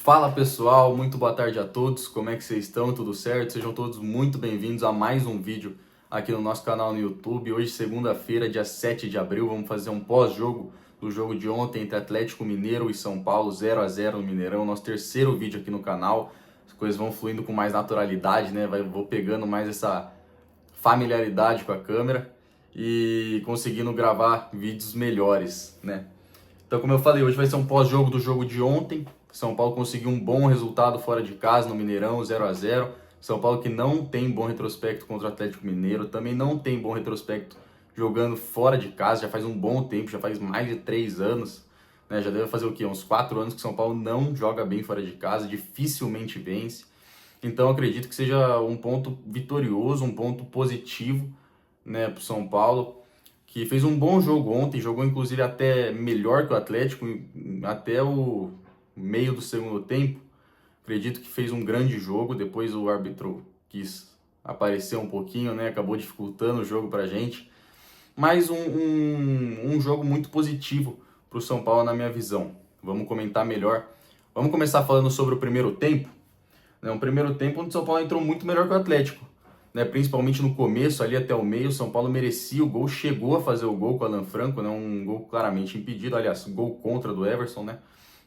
Fala pessoal, muito boa tarde a todos, como é que vocês estão? Tudo certo? Sejam todos muito bem-vindos a mais um vídeo aqui no nosso canal no YouTube. Hoje, segunda-feira, dia 7 de abril, vamos fazer um pós-jogo do jogo de ontem entre Atlético Mineiro e São Paulo, 0-0 no Mineirão. Nosso terceiro vídeo aqui no canal, as coisas vão fluindo com mais naturalidade, né? Vou pegando mais essa familiaridade com a câmera e conseguindo gravar vídeos melhores, né? Então, como eu falei, hoje vai ser um pós-jogo do jogo de ontem. São Paulo conseguiu um bom resultado fora de casa no Mineirão, 0-0. São Paulo que não tem bom retrospecto contra o Atlético Mineiro, também não tem bom retrospecto jogando fora de casa, já faz um bom tempo, já faz mais de 3 anos, né? Já deve fazer o quê? Uns 4 anos que São Paulo não joga bem fora de casa, dificilmente vence. Então, acredito que seja um ponto vitorioso, um ponto positivo, né, para o São Paulo, que fez um bom jogo ontem, jogou inclusive até melhor que o Atlético, até o meio do segundo tempo. Acredito que fez um grande jogo, depois o árbitro quis aparecer um pouquinho, né, acabou dificultando o jogo pra gente. Mas um jogo muito positivo para o São Paulo na minha visão. Vamos comentar melhor. Vamos começar falando sobre o primeiro tempo. Um primeiro tempo onde o São Paulo entrou muito melhor que o Atlético, né? Principalmente no começo, ali até o meio, o São Paulo merecia o gol, chegou a fazer o gol com o Alan Franco, né? Um gol claramente impedido, aliás, gol contra do Everson, né?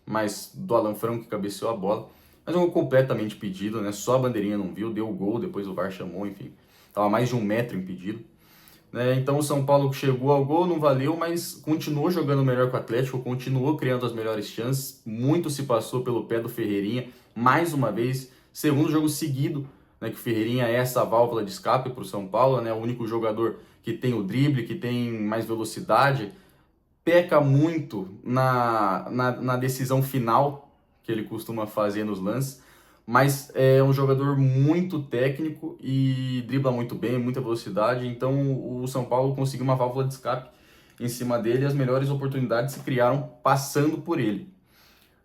Mas do Alan Franco que cabeceou a bola. Mas um gol completamente impedido, né? Só a bandeirinha não viu, deu o gol, depois o VAR chamou, enfim. Tava mais de 1 metro impedido, né? Então o São Paulo chegou ao gol, não valeu, mas continuou jogando melhor que o Atlético, continuou criando as melhores chances. Muito se passou pelo pé do Ferreirinha, mais uma vez, segundo jogo seguido, né, que o Ferreirinha é essa válvula de escape para o São Paulo, né? O único jogador que tem o drible, que tem mais velocidade. Peca muito na decisão final que ele costuma fazer nos lances, mas é um jogador muito técnico e dribla muito bem, muita velocidade. Então o São Paulo conseguiu uma válvula de escape em cima dele e as melhores oportunidades se criaram passando por ele,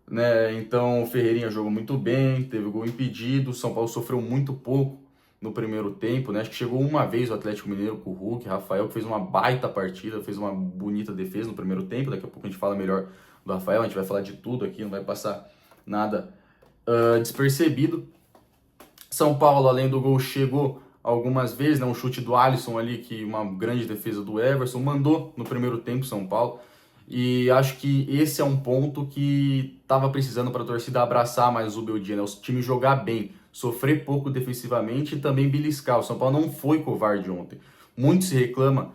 né? Então o Ferreirinha jogou muito bem, teve o gol impedido. O São Paulo sofreu muito pouco no primeiro tempo, né? Acho que chegou uma vez o Atlético Mineiro com o Hulk, Rafael, que fez uma baita partida, fez uma bonita defesa no primeiro tempo. Daqui a pouco a gente fala melhor do Rafael, a gente vai falar de tudo aqui, não vai passar nada despercebido. São Paulo, além do gol, chegou algumas vezes, né? Um chute do Alisson ali, que uma grande defesa do Everson, mandou no primeiro tempo São Paulo. E acho que esse é um ponto que estava precisando para a torcida abraçar mais o Zubeldia, né? O time jogar bem, sofrer pouco defensivamente e também beliscar. O São Paulo não foi covarde ontem. Muito se reclama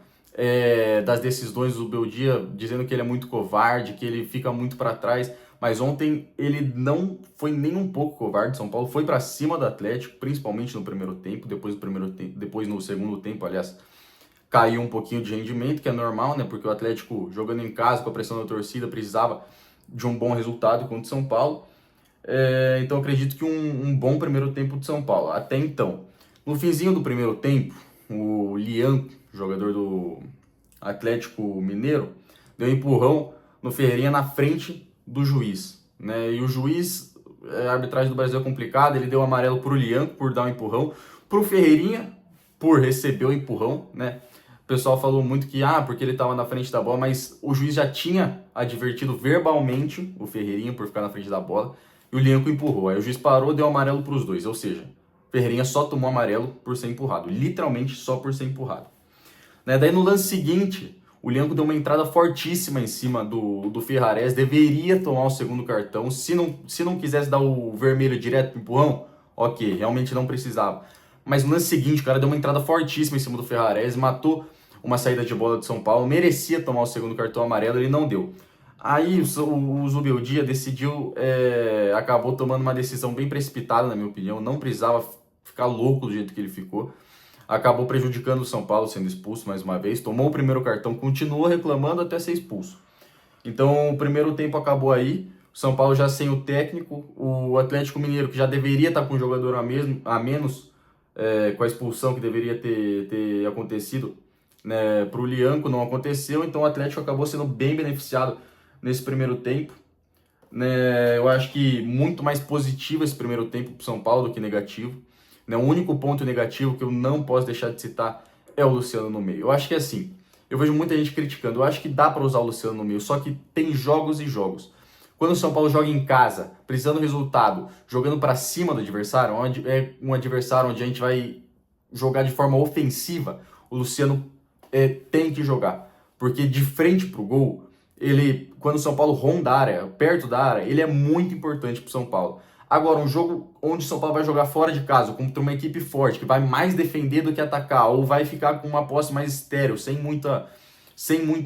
das decisões do Zubeldia, dizendo que ele é muito covarde, que ele fica muito para trás. Mas ontem ele não foi nem um pouco covarde. São Paulo foi para cima do Atlético, principalmente no primeiro tempo. Depois no segundo tempo, aliás, caiu um pouquinho de rendimento, que é normal, né? Porque o Atlético, jogando em casa, com a pressão da torcida, precisava de um bom resultado contra o São Paulo. Então acredito que um bom primeiro tempo de São Paulo. Até então. No finzinho do primeiro tempo, o Lian, jogador do Atlético Mineiro, deu um empurrão no Ferreirinha na frente do juiz, né? E o juiz, a arbitragem do Brasil é complicada, ele deu um amarelo pro Lian por dar um empurrão, pro Ferreirinha por receber o empurrão, né? O pessoal falou muito que, porque ele estava na frente da bola, mas o juiz já tinha advertido verbalmente o Ferreirinha por ficar na frente da bola, e o Lianco empurrou. Aí o juiz parou, deu amarelo para os dois, ou seja, o Ferreirinha só tomou amarelo por ser empurrado, literalmente só por ser empurrado, né? Daí no lance seguinte, o Lianco deu uma entrada fortíssima em cima do Ferrares, deveria tomar o segundo cartão, se não quisesse dar o vermelho direto pro empurrão, ok, realmente não precisava. Mas no lance seguinte, o cara deu uma entrada fortíssima em cima do Ferrares, matou uma saída de bola de São Paulo, merecia tomar o segundo cartão amarelo, ele não deu. Aí o Zubeldia decidiu, acabou tomando uma decisão bem precipitada, na minha opinião, não precisava ficar louco do jeito que ele ficou. Acabou prejudicando o São Paulo, sendo expulso mais uma vez, tomou o primeiro cartão, continuou reclamando até ser expulso. Então o primeiro tempo acabou aí, o São Paulo já sem o técnico, o Atlético Mineiro, que já deveria estar com um jogador a menos, com a expulsão que deveria ter acontecido, né, para o Lianco, não aconteceu, então o Atlético acabou sendo bem beneficiado nesse primeiro tempo, né? Eu acho que muito mais positivo esse primeiro tempo para o São Paulo do que negativo, né? O único ponto negativo que eu não posso deixar de citar é o Luciano no meio. Eu acho que assim, eu vejo muita gente criticando, eu acho que dá para usar o Luciano no meio, só que tem jogos e jogos. Quando o São Paulo joga em casa, precisando do resultado, jogando para cima do adversário, onde é um adversário onde a gente vai jogar de forma ofensiva, o Luciano tem que jogar. Porque de frente pro gol, ele, quando o São Paulo ronda a área, perto da área, ele é muito importante pro São Paulo. Agora, um jogo onde o São Paulo vai jogar fora de casa, contra uma equipe forte, que vai mais defender do que atacar, ou vai ficar com uma posse mais estéril, sem muita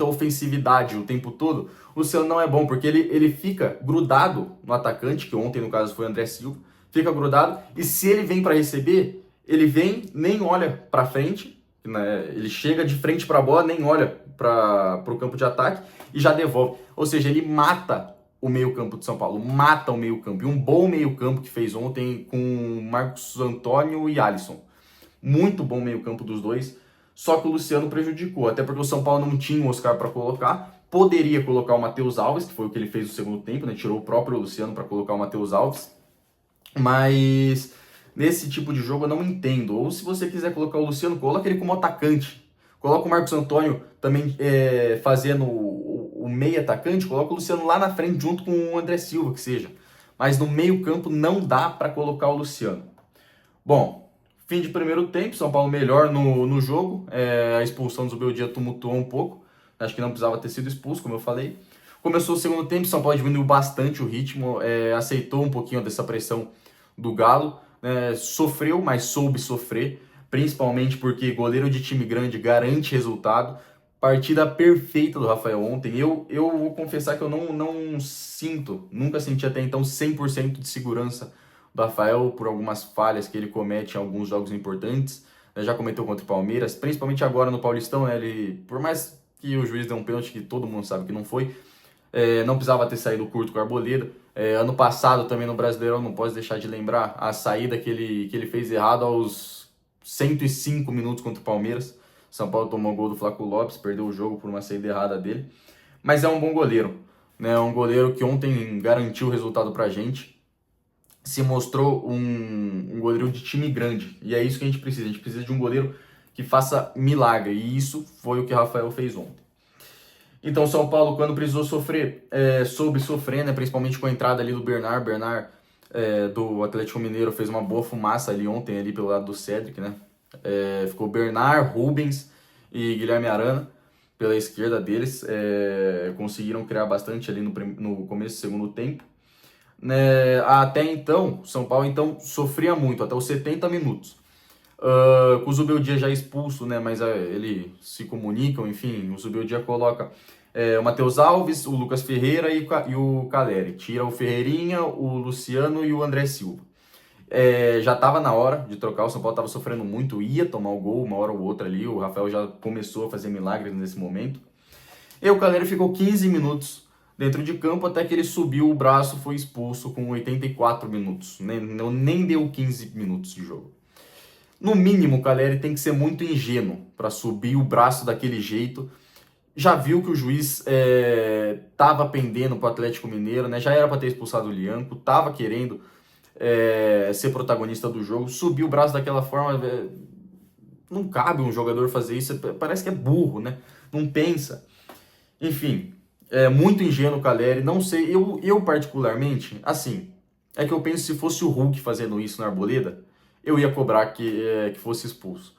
ofensividade o tempo todo, o Luciano não é bom, porque ele fica grudado no atacante, que ontem no caso foi o André Silva, fica grudado, e se ele vem para receber, ele vem, nem olha para frente, né? Ele chega de frente para a bola, nem olha para o campo de ataque e já devolve. Ou seja, ele mata o meio-campo de São Paulo, mata o meio-campo. E um bom meio-campo que fez ontem com Marcos Antônio e Alisson. Muito bom meio-campo dos dois, só que o Luciano prejudicou, até porque o São Paulo não tinha o Oscar para colocar. Poderia colocar o Matheus Alves, que foi o que ele fez no segundo tempo, né? Tirou o próprio Luciano para colocar o Matheus Alves. Mas nesse tipo de jogo eu não entendo. Ou se você quiser colocar o Luciano, coloca ele como atacante. Coloca o Marcos Antônio também fazendo o meio atacante, coloca o Luciano lá na frente junto com o André Silva, que seja. Mas no meio campo não dá para colocar o Luciano. Bom, fim de primeiro tempo, São Paulo melhor no jogo. A expulsão do Zubeldia tumultuou um pouco. Acho que não precisava ter sido expulso, como eu falei. Começou o segundo tempo, São Paulo diminuiu bastante o ritmo, aceitou um pouquinho dessa pressão do Galo. Sofreu, mas soube sofrer, principalmente porque goleiro de time grande garante resultado. Partida perfeita do Rafael ontem. Eu vou confessar que eu não sinto, nunca senti até então 100% de segurança do Rafael por algumas falhas que ele comete em alguns jogos importantes. Já cometeu contra o Palmeiras, principalmente agora no Paulistão, né? Ele, por mais que o juiz deu um pênalti que todo mundo sabe que não foi, não precisava ter saído curto com a Arboleda. Ano passado também no Brasileirão, não posso deixar de lembrar a saída que ele fez errado aos 105 minutos contra o Palmeiras. São Paulo tomou o gol do Flávio Lopes, perdeu o jogo por uma saída errada dele. Mas é um bom goleiro, né? Um goleiro que ontem garantiu o resultado pra gente. Se mostrou um goleiro de time grande. E é isso que a gente precisa. A gente precisa de um goleiro que faça milagre. E isso foi o que o Rafael fez ontem. Então, São Paulo, quando precisou sofrer, soube sofrer, né? Principalmente com a entrada ali do Bernard. Bernard, do Atlético Mineiro, fez uma boa fumaça ali ontem, ali pelo lado do Cédric, né? Ficou Bernard, Rubens e Guilherme Arana pela esquerda deles. Conseguiram criar bastante ali no começo do segundo tempo. Até então, São Paulo então sofria muito, até os 70 minutos. Com o Zubeldia já expulso, né? Mas eles se comunicam, enfim, o Zubeldia coloca o Matheus Alves, o Lucas Ferreira e o Caleri. Tira o Ferreirinha, o Luciano e o André Silva. Já estava na hora de trocar, o São Paulo estava sofrendo muito, ia tomar o gol uma hora ou outra ali, o Rafael já começou a fazer milagres nesse momento. E o Caleri ficou 15 minutos dentro de campo até que ele subiu o braço, foi expulso com 84 minutos, nem deu 15 minutos de jogo. No mínimo, o Caleri tem que ser muito ingênuo para subir o braço daquele jeito. Já viu que o juiz estava pendendo para o Atlético Mineiro, né? Já era para ter expulsado o Lianco, estava querendo ser protagonista do jogo, subiu o braço daquela forma. Não cabe um jogador fazer isso, parece que é burro, né? Não pensa. Enfim, muito ingênuo o Caleri, não sei, eu particularmente, assim, que eu penso se fosse o Hulk fazendo isso na Arboleda, eu ia cobrar que fosse expulso.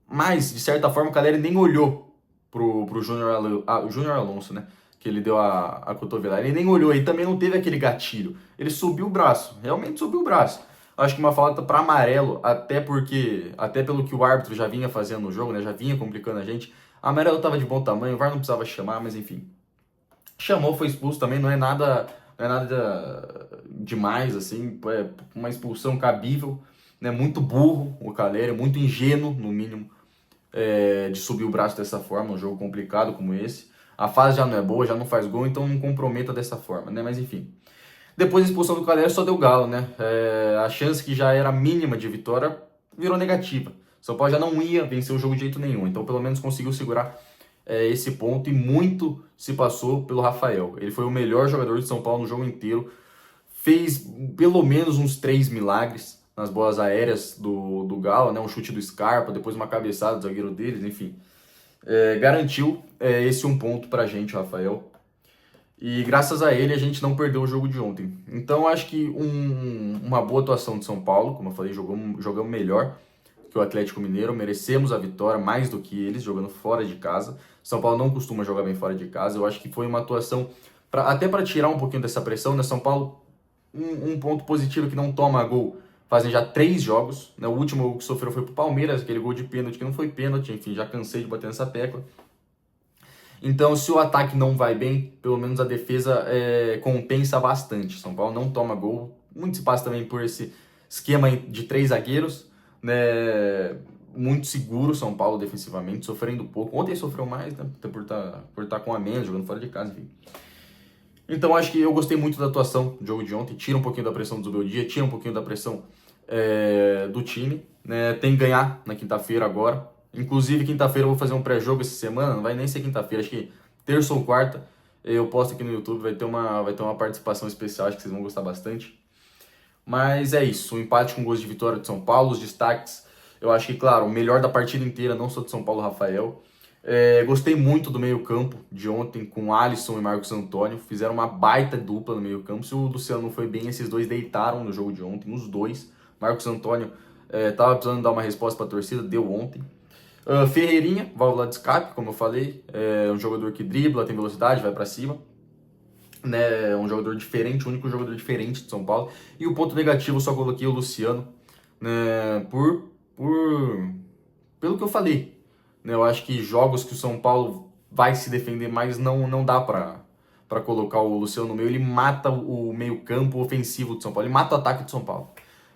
Mas, de certa forma, o Caleri nem olhou pro Júnior Alonso, né? Que ele deu a cotovelada. Ele nem olhou, ele também não teve aquele gatilho. Ele subiu o braço, realmente subiu o braço. Acho que uma falta para amarelo, até pelo que o árbitro já vinha fazendo no jogo, né? Já vinha complicando a gente. A amarelo estava de bom tamanho, o VAR não precisava chamar, mas enfim. Chamou, foi expulso também, não é nada demais, assim, uma expulsão cabível, né? Muito burro o Caleri, muito ingênuo, no mínimo, de subir o braço dessa forma, um jogo complicado como esse. A fase já não é boa, já não faz gol, então não comprometa dessa forma, né? Mas enfim. Depois da expulsão do Caleri só deu Galo, né? A chance que já era mínima de vitória virou negativa. São Paulo já não ia vencer o jogo de jeito nenhum, então pelo menos conseguiu segurar esse ponto e muito se passou pelo Rafael. Ele foi o melhor jogador de São Paulo no jogo inteiro, fez pelo menos uns 3 milagres nas bolas aéreas do Galo, né? Um chute do Scarpa, depois uma cabeçada do zagueiro deles, enfim. Garantiu esse 1 ponto pra gente, Rafael. E graças a ele a gente não perdeu o jogo de ontem. Então acho que uma boa atuação de São Paulo, como eu falei, jogamos melhor que o Atlético Mineiro, merecemos a vitória mais do que eles, jogando fora de casa. São Paulo não costuma jogar bem fora de casa. Eu acho que foi uma atuação, até para tirar um pouquinho dessa pressão, né? São Paulo, um ponto positivo é que não toma gol. Fazem já 3 jogos, né? O último gol que sofreu foi pro Palmeiras, aquele gol de pênalti que não foi pênalti, enfim, já cansei de bater nessa tecla. Então, se o ataque não vai bem, pelo menos a defesa compensa bastante. São Paulo não toma gol, muito se passa também por esse esquema de 3 zagueiros, né? Muito seguro São Paulo defensivamente, sofrendo pouco. Ontem sofreu mais, né? Até por estar com a menos, jogando fora de casa, enfim. Então, acho que eu gostei muito da atuação do jogo de ontem. Tira um pouquinho da pressão do Zubeldia, tira um pouquinho da pressão do time, né? Tem que ganhar na quinta-feira agora. Inclusive, quinta-feira eu vou fazer um pré-jogo essa semana, não vai nem ser quinta-feira, acho que terça ou quarta eu posto aqui no YouTube, vai ter uma participação especial, acho que vocês vão gostar bastante. Mas é isso, um empate com gols de vitória de São Paulo, os destaques, eu acho que, claro, o melhor da partida inteira, não só de São Paulo, Rafael. Gostei muito do meio-campo de ontem, com Alisson e Marcos Antônio, fizeram uma baita dupla no meio-campo. Se o Luciano não foi bem, esses dois deitaram no jogo de ontem, os dois. Marcos Antônio tava precisando dar uma resposta para a torcida, deu ontem. Ferreirinha, válvula de escape, como eu falei, é um jogador que dribla, tem velocidade, vai para cima, né? É um jogador diferente, o único jogador diferente de São Paulo. E o ponto negativo, eu só coloquei o Luciano, né? Pelo que eu falei, né? Eu acho que jogos que o São Paulo vai se defender mais, não dá para colocar o Luciano no meio. Ele mata o meio-campo ofensivo de São Paulo, ele mata o ataque de São Paulo,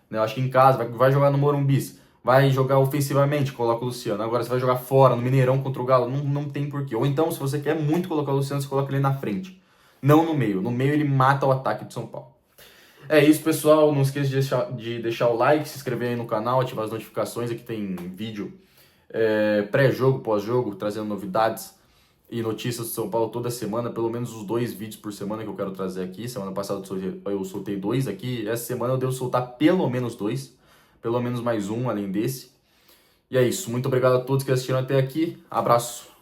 né? Eu acho que em casa, vai jogar no Morumbi, vai jogar ofensivamente, coloca o Luciano. Agora, você vai jogar fora, no Mineirão contra o Galo, não tem porquê. Ou então, se você quer muito colocar o Luciano, você coloca ele na frente. Não no meio. No meio, ele mata o ataque de São Paulo. É isso, pessoal. Não esqueça de deixar o like, se inscrever aí no canal, ativar as notificações. Aqui tem vídeo pré-jogo, pós-jogo, trazendo novidades e notícias do São Paulo toda semana. Pelo menos os 2 vídeos por semana que eu quero trazer aqui. Semana passada eu soltei 2 aqui. Essa semana eu devo soltar pelo menos 2. Pelo menos mais um além desse. E é isso. Muito obrigado a todos que assistiram até aqui. Abraço.